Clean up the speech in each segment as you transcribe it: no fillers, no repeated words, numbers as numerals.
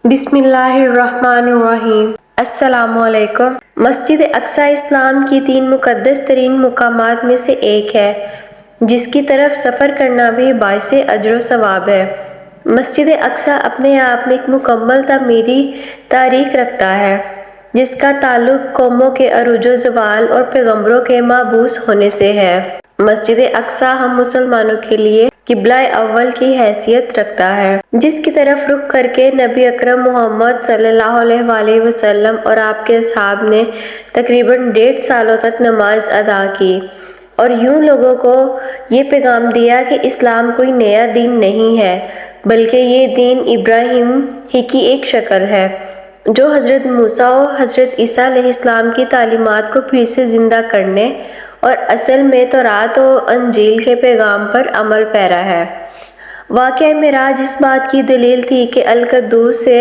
بسم اللہ الرحمن الرحیم۔ السلام علیکم۔ مسجد اقصیٰ اسلام کی 3 مقدس ترین مقامات میں سے ایک ہے، جس کی طرف سفر کرنا بھی باعث اجر و ثواب ہے۔ مسجد اقصیٰ اپنے آپ میں ایک مکمل تعمیری تاریخ رکھتا ہے، جس کا تعلق قوموں کے عروج و زوال اور پیغمبروں کے مبعوث ہونے سے ہے۔ مسجد اقصیٰ ہم مسلمانوں کے لیے قبلہ اول کی حیثیت رکھتا ہے، جس کی طرف رخ کر کے نبی اکرم محمد صلی اللہ علیہ وآلہ وسلم اور آپ کے اصحاب نے تقریباً 1.5 سالوں تک نماز ادا کی، اور یوں لوگوں کو یہ پیغام دیا کہ اسلام کوئی نیا دین نہیں ہے، بلکہ یہ دین ابراہیم ہی کی ایک شکل ہے، جو حضرت موسیٰ و حضرت عیسیٰ علیہ السلام کی تعلیمات کو پھر سے زندہ کرنے اور اصل میں تورات و انجیل کے پیغام پر عمل پیرا ہے۔ واقعہ معراج اس بات کی دلیل تھی کہ القدس سے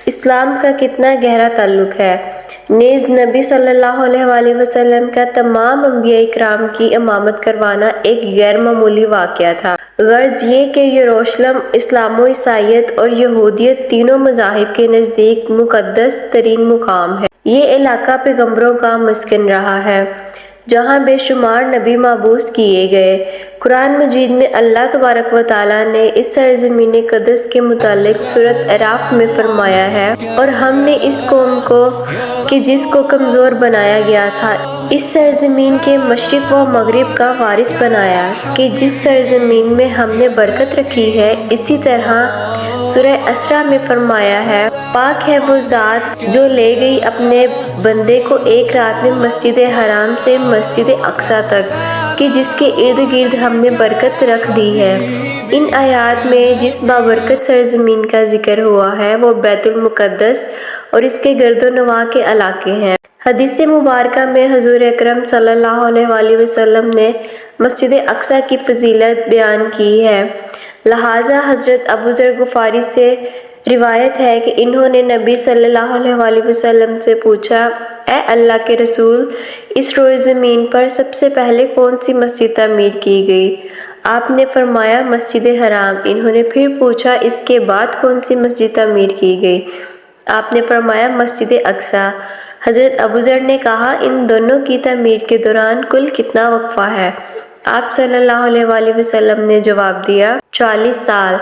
اسلام کا کتنا گہرا تعلق ہے۔ نیز نبی صلی اللہ علیہ وآلہ وسلم کا تمام انبیاء اکرام کی امامت کروانا ایک غیر معمولی واقعہ تھا۔ غرض یہ کہ یروشلم اسلام و عیسائیت اور یہودیت تینوں مذاہب کے نزدیک مقدس ترین مقام ہے۔ یہ علاقہ پیغمبروں کا مسکن رہا ہے، جہاں بے شمار نبی مبعوث کیے گئے۔ قرآن مجید میں اللہ تبارک و تعالیٰ نے اس سرزمین قدس کے متعلق سورۃ اعراف میں فرمایا ہے، اور ہم نے اس قوم کو کہ جس کو کمزور بنایا گیا تھا اس سرزمین کے مشرق و مغرب کا وارث بنایا، کہ جس سرزمین میں ہم نے برکت رکھی ہے۔ اسی طرح سورہ اسراء میں فرمایا ہے، پاک ہے وہ ذات جو لے گئی اپنے بندے کو ایک رات میں مسجد حرام سے مسجد اقصیٰ تک، کہ جس کے ارد گرد ہم نے برکت رکھ دی ہے۔ ان آیات میں جس بابرکت سرزمین کا ذکر ہوا ہے وہ بیت المقدس اور اس کے گرد و نواح کے علاقے ہیں۔ حدیث مبارکہ میں حضور اکرم صلی اللہ علیہ وآلہ وسلم نے مسجد اقصیٰ کی فضیلت بیان کی ہے۔ لہٰذا حضرت ابو ذر غفاری سے روایت ہے کہ انہوں نے نبی صلی اللہ علیہ وآلہ وسلم سے پوچھا، اے اللہ کے رسول، اس روئے زمین پر سب سے پہلے کون سی مسجد تعمیر کی گئی؟ آپ نے فرمایا مسجد حرام۔ انہوں نے پھر پوچھا، اس کے بعد کون سی مسجد تعمیر کی گئی؟ آپ نے فرمایا مسجد اقصیٰ۔ حضرت ابو ذر نے کہا، ان دونوں کی تعمیر کے دوران کل کتنا وقفہ ہے؟ آپ صلی اللہ علیہ وآلہ وسلم نے جواب دیا، 40 سال۔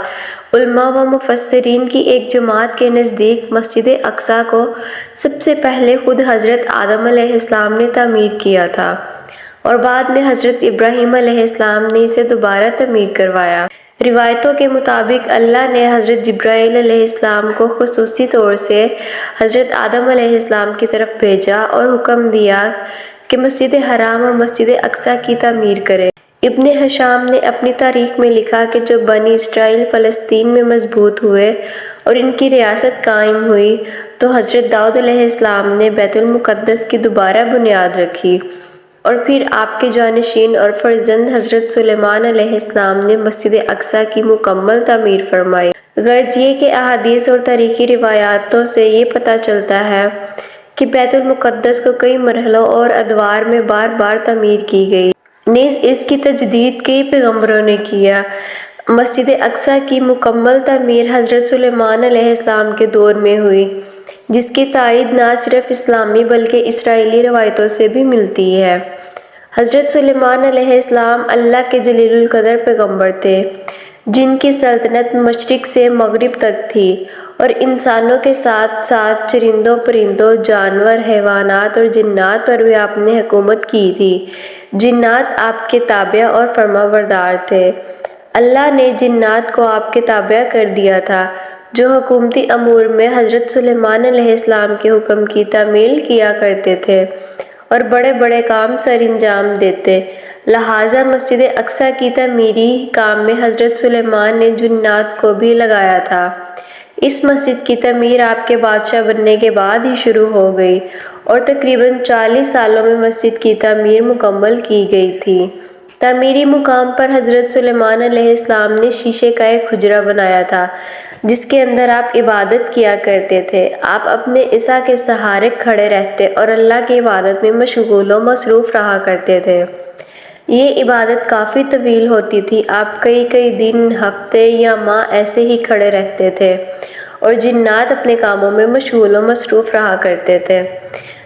علماء و مفسرین کی ایک جماعت کے نزدیک مسجد اقصیٰ کو سب سے پہلے خود حضرت آدم علیہ السلام نے تعمیر کیا تھا، اور بعد میں حضرت ابراہیم علیہ السلام نے اسے دوبارہ تعمیر کروایا۔ روایتوں کے مطابق اللہ نے حضرت جبرائیل علیہ السلام کو خصوصی طور سے حضرت آدم علیہ السلام کی طرف بھیجا اور حکم دیا کہ مسجد حرام اور مسجد اقصیٰ کی تعمیر کرے۔ ابن ہشام نے اپنی تاریخ میں لکھا کہ جب بنی اسرائیل فلسطین میں مضبوط ہوئے اور ان کی ریاست قائم ہوئی تو حضرت داؤد علیہ السلام نے بیت المقدس کی دوبارہ بنیاد رکھی، اور پھر آپ کے جانشین اور فرزند حضرت سلیمان علیہ السلام نے مسجد اقصیٰ کی مکمل تعمیر فرمائی۔ غرض یہ کہ احادیث اور تاریخی روایاتوں سے یہ پتہ چلتا ہے کہ بیت المقدس کو کئی مرحلوں اور ادوار میں بار بار تعمیر کی گئی۔ نیز اس کی تجدید کئی پیغمبروں نے کیا۔ مسجد اقصیٰ کی مکمل تعمیر حضرت سلیمان علیہ السلام کے دور میں ہوئی، جس کی تائید نہ صرف اسلامی بلکہ اسرائیلی روایتوں سے بھی ملتی ہے۔ حضرت سلیمان علیہ السلام اللہ کے جلیل القدر پیغمبر تھے، جن کی سلطنت مشرق سے مغرب تک تھی، اور انسانوں کے ساتھ ساتھ چرندوں، پرندوں، جانور، حیوانات اور جنات پر بھی آپ نے حکومت کی تھی۔ جنات آپ کے تابع اور فرمانبردار تھے۔ اللہ نے جنات کو آپ کے تابع کر دیا تھا، جو حکومتی امور میں حضرت سلیمان علیہ السلام کے حکم کی تعمیل کیا کرتے تھے اور بڑے بڑے کام سر انجام دیتے۔ لہٰذا مسجد اقصیٰ کی تعمیری کام میں حضرت سلیمان نے جنات کو بھی لگایا تھا۔ اس مسجد کی تعمیر آپ کے بادشاہ بننے کے بعد ہی شروع ہو گئی، اور تقریباً 40 سالوں میں مسجد کی تعمیر مکمل کی گئی تھی۔ تعمیری مقام پر حضرت سلیمان علیہ السلام نے شیشے کا ایک حجرہ بنایا تھا، جس کے اندر آپ عبادت کیا کرتے تھے۔ آپ اپنے عصا کے سہارے کھڑے رہتے اور اللہ کی عبادت میں مشغول و مصروف رہا کرتے تھے۔ یہ عبادت کافی طویل ہوتی تھی۔ آپ کئی دن، ہفتے یا ماہ ایسے ہی کھڑے رہتے تھے، اور جنات اپنے کاموں میں مشغول و مصروف رہا کرتے تھے۔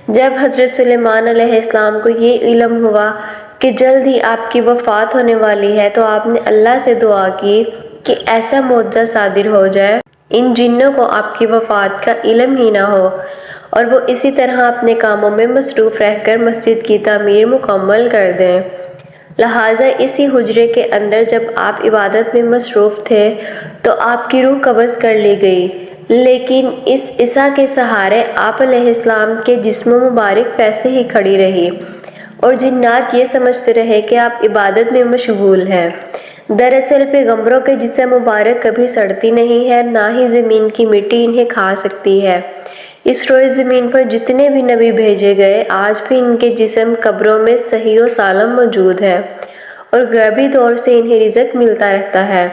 جب حضرت سلیمان علیہ السلام کو یہ علم ہوا کہ جلد ہی آپ کی وفات ہونے والی ہے تو آپ نے اللہ سے دعا کی کہ ایسا معجزہ صادر ہو جائے ان جنوں کو آپ کی وفات کا علم ہی نہ ہو اور وہ اسی طرح اپنے کاموں میں مصروف رہ کر مسجد کی تعمیر مکمل کر دیں۔ لہٰذا اسی حجرے کے اندر جب آپ عبادت میں مصروف تھے تو آپ کی روح قبض کر لی گئی، لیکن اس عصا کے سہارے آپ علیہ السلام کے جسم مبارک ویسے ہی کھڑی رہی اور جنات یہ سمجھتے رہے کہ آپ عبادت میں مشغول ہیں۔ دراصل پیغمبروں کے جسم مبارک کبھی سڑتی نہیں ہے، نہ ہی زمین کی مٹی انہیں کھا سکتی ہے۔ اس روئے زمین پر جتنے بھی نبی بھیجے گئے آج بھی ان کے جسم قبروں میں صحیح و سالم موجود ہیں اور غیبی طور سے انہیں رزق ملتا رہتا ہے۔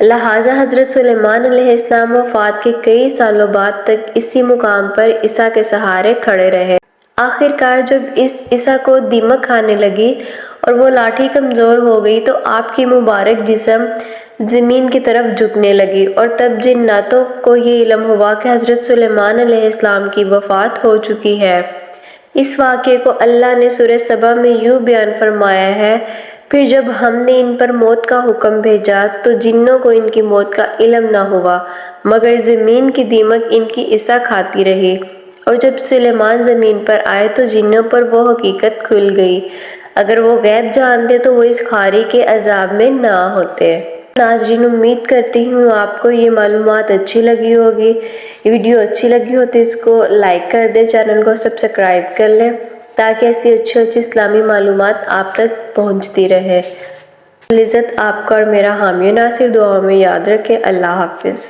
لہٰذا حضرت سلیمان علیہ السلام وفات کے کئی سالوں بعد تک اسی مقام پر عصا کے سہارے کھڑے رہے۔ آخر کار جب اس عصا کو دیمک کھانے لگی اور وہ لاٹھی کمزور ہو گئی تو آپ کی مبارک جسم زمین کی طرف جھکنے لگی اور تب جناتوں کو یہ علم ہوا کہ حضرت سلیمان علیہ السلام کی وفات ہو چکی ہے۔ اس واقعے کو اللہ نے سورہ سبا میں یوں بیان فرمایا ہے، پھر جب ہم نے ان پر موت کا حکم بھیجا تو جنوں کو ان کی موت کا علم نہ ہوا مگر زمین کی دیمک ان کی عصا کھاتی رہی، اور جب سلیمان زمین پر آئے تو جنوں پر وہ حقیقت کھل گئی، اگر وہ غیب جانتے تو وہ اس خاری کے عذاب میں نہ ہوتے۔ ناظرین امید کرتی ہوں آپ کو یہ معلومات اچھی لگی ہوگی۔ ویڈیو اچھی لگی ہو تو اس کو لائک کر دیں، چینل کو سبسکرائب کر لیں تاکہ ایسی اچھی اسلامی معلومات آپ تک پہنچتی رہے۔ العزت آپ کا اور میرا حامی ناصر دعاؤں میں یاد رکھیں۔ اللہ حافظ۔